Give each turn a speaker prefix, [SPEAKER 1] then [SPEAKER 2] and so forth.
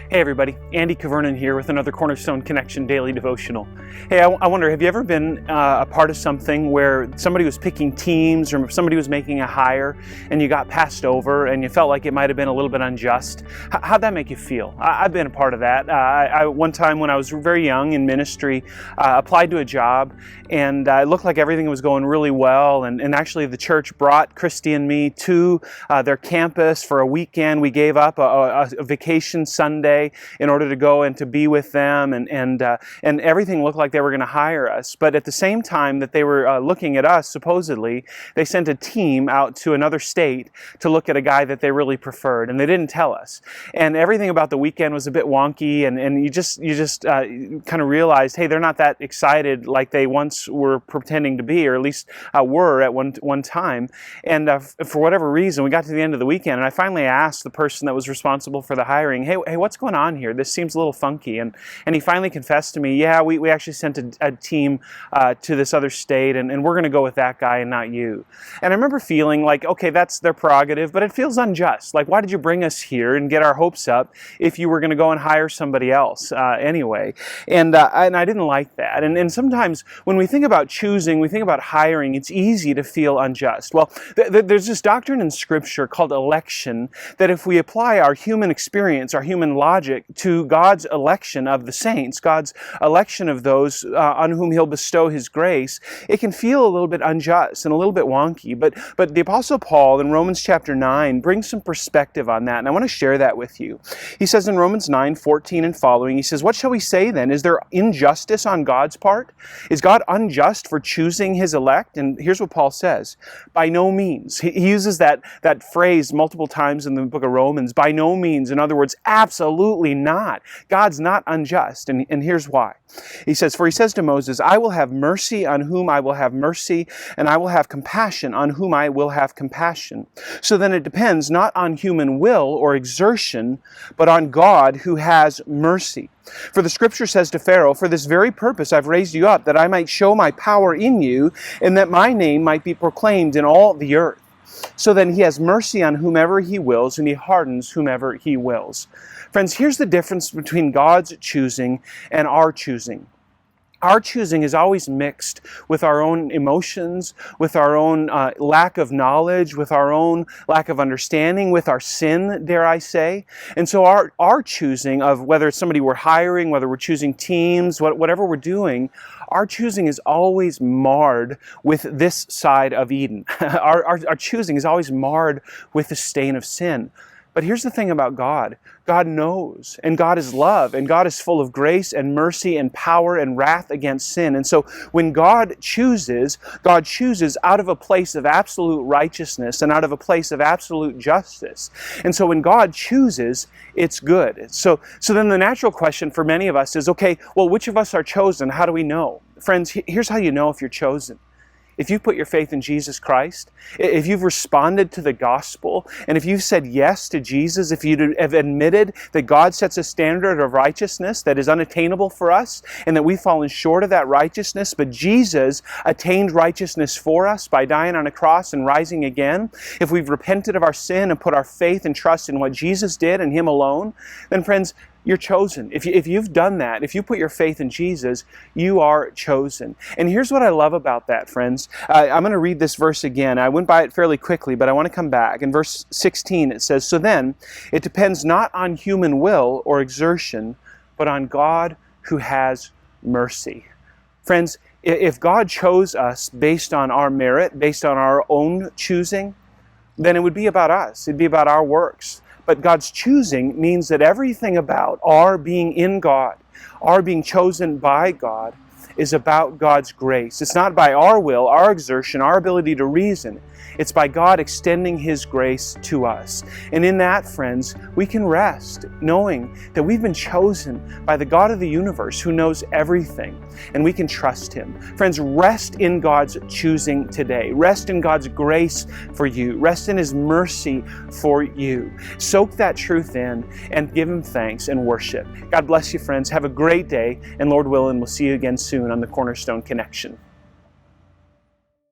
[SPEAKER 1] Hey everybody, Andy Kvernen here with another Cornerstone Connection Daily Devotional. Hey, I wonder, have you ever been a part of something where somebody was picking teams or somebody was making a hire and you got passed over and you felt like it might have been a little bit unjust? How'd that make you feel? I've been a part of that. One time when I was very young in ministry, applied to a job and it looked like everything was going really well, and actually the church brought Christy and me to their campus for a weekend. We gave up a vacation Sunday in order to go and to be with them, and everything looked like they were going to hire us. But at the same time that they were looking at us, supposedly, they sent a team out to another state to look at a guy that they really preferred, and they didn't tell us. And everything about the weekend was a bit wonky, and you just kind of realized, hey, they're not that excited like they once were pretending to be, or at least were at one time. And for whatever reason, we got to the end of the weekend, and I finally asked the person that was responsible for the hiring, hey, what's going on here? This seems a little funky. And he finally confessed to me, yeah, we actually sent a team to this other state, and we're going to go with that guy and not you. And I remember feeling like, okay, that's their prerogative, but it feels unjust. Like, why did you bring us here and get our hopes up if you were going to go and hire somebody else anyway? And I didn't like that. And sometimes when we think about choosing, we think about hiring, it's easy to feel unjust. Well, there's this doctrine in Scripture called election, that if we apply our human experience, our human logic to God's election of the saints, God's election of those on whom He'll bestow His grace, it can feel a little bit unjust and a little bit wonky. But the Apostle Paul in Romans chapter 9 brings some perspective on that, and I want to share that with you. He says in Romans 9:14 and following, he says, "What shall we say then? Is there injustice on God's part? Is God unjust for choosing His elect?" And here's what Paul says: by no means. He uses that phrase multiple times in the book of Romans. By no means. In other words, absolutely not. God's not unjust. And here's why. He says, "For He says to Moses, I will have mercy on whom I will have mercy, and I will have compassion on whom I will have compassion." So then it depends not on human will or exertion, but on God who has mercy. For the Scripture says to Pharaoh, "For this very purpose I've raised you up, that I might show my power in you, and that my name might be proclaimed in all the earth." So then He has mercy on whomever He wills, and He hardens whomever He wills. Friends, here's the difference between God's choosing and our choosing. Our choosing is always mixed with our own emotions, with our own lack of knowledge, with our own lack of understanding, with our sin, dare I say. And so our choosing of whether it's somebody we're hiring, whether we're choosing teams, whatever we're doing, our choosing is always marred with this side of Eden. Our choosing is always marred with the stain of sin. But here's the thing about God. God knows, and God is love, and God is full of grace and mercy and power and wrath against sin. And so when God chooses out of a place of absolute righteousness and out of a place of absolute justice. And so when God chooses, it's good. So then the natural question for many of us is, okay, well, which of us are chosen? How do we know? Friends, here's how you know if you're chosen. If you've put your faith in Jesus Christ, if you've responded to the gospel, and if you've said yes to Jesus, if you have admitted that God sets a standard of righteousness that is unattainable for us, and that we've fallen short of that righteousness, but Jesus attained righteousness for us by dying on a cross and rising again, if we've repented of our sin and put our faith and trust in what Jesus did and Him alone, then friends, you're chosen. If you've done that, if you put your faith in Jesus, you are chosen. And here's what I love about that, friends. I'm going to read this verse again. I went by it fairly quickly, but I want to come back. In verse 16, it says, "So then, it depends not on human will or exertion, but on God who has mercy." Friends, if God chose us based on our merit, based on our own choosing, then it would be about us. It'd be about our works. But God's choosing means that everything about our being in God, our being chosen by God, is about God's grace. It's not by our will, our exertion, our ability to reason. It's by God extending His grace to us. And in that, friends, we can rest knowing that we've been chosen by the God of the universe who knows everything, and we can trust Him. Friends, rest in God's choosing today. Rest in God's grace for you. Rest in His mercy for you. Soak that truth in and give Him thanks and worship. God bless you, friends. Have a great day, and Lord willing, we'll see you again soon on the Cornerstone Connection.